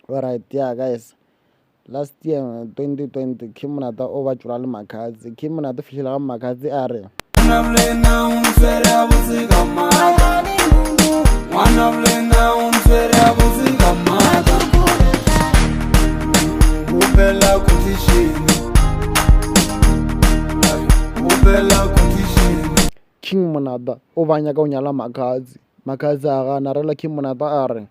Alright, yeah, guys. Last year, 2020, Kim Monata over Jural Makazi. Kim Monata Fishila Makazi are. King Monada over Nyagonyala Makazi. Makazi are Narela Kim Monata are.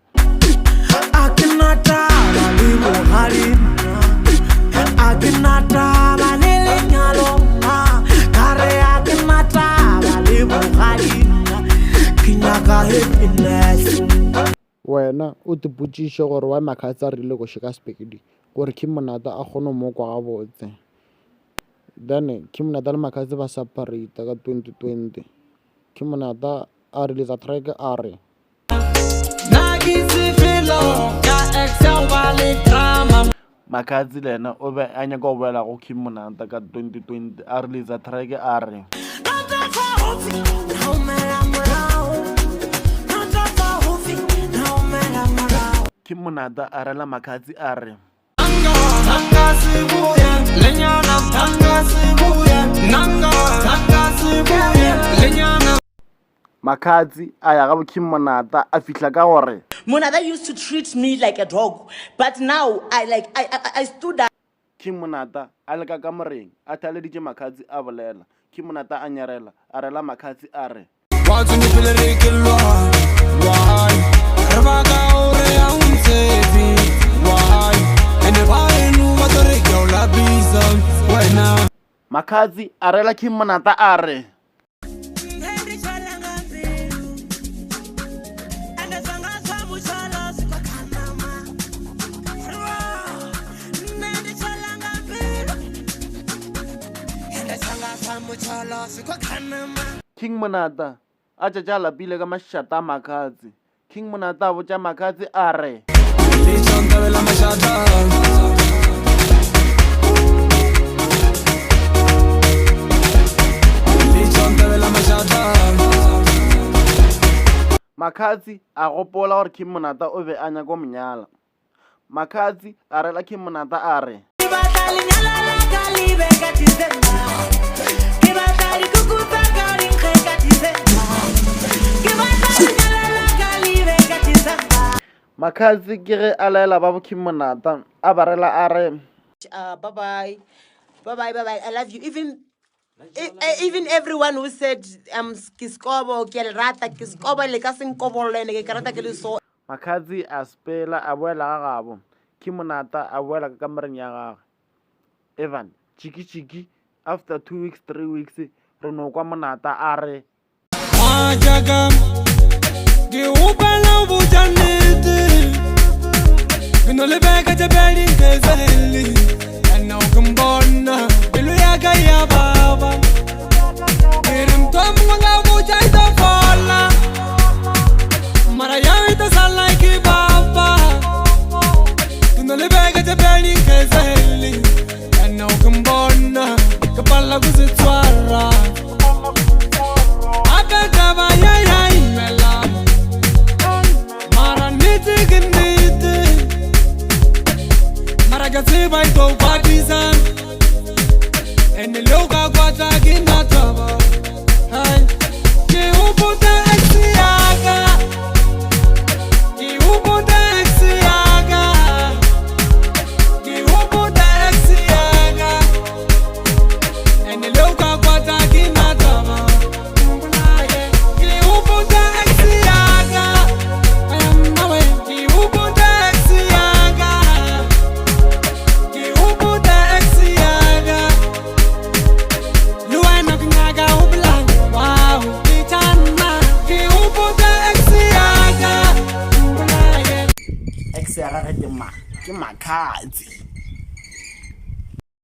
Wena o te putsishe gore wa Makazi a rile go shika speedi gore Kim Monata a kgone mo kwa gabotse. Then Kim Monata le Makazi ba separate ka 2020. Kim Monata a release a track a re Makazi lena o be a nyaka go boela go Kim Monata ka 2020 a release a track a re Kim Monata a rela Makazi a re Makazi a ya ga Kim Monata a fitla ka gore Monata used to treat me like a dog, but now I stood up. Kim Monata a le ka kamoreng a thaleditše Makazi a bolela Kim Monata a nyarela a rela Makazi a re Makazi a rela Kim Monata a re King Monata a tša lapile ka mašata a Makazi. King Monata a botša Makazi a re Makazi a gopola gore King Monata o be a nyaka monyala. Makazi a rela King Monata a re Makazi ke ge a laela ba bo King Monata a ba rela a re Bye bye. I love you. Even everyone who said kiskobo ke le rata kiskobo le ka seng kobolene ke rata ke le so. Makazi a spela a boela ga gabo. King Monata a boela ka kamoreng ya gagwe. Evan chiki after 2 weeks 3 weeks re no kwa Monata a re ke upela bujanete ke no le beka tse pedi ngezeli ana ukumbona belo ya ga ya baba ere mtomo nga bujaita fola mara ya ita sala ki baba ke no le beka tse pedi ngezeli ana ukumbona ke pala kuzitswara akagaba ya imela Maragatsiba ito kwatizan ene loka kwata kinataba hai ke uputa exiaga ene loka kwata kinataba ke uputa exiaga ke Makazi.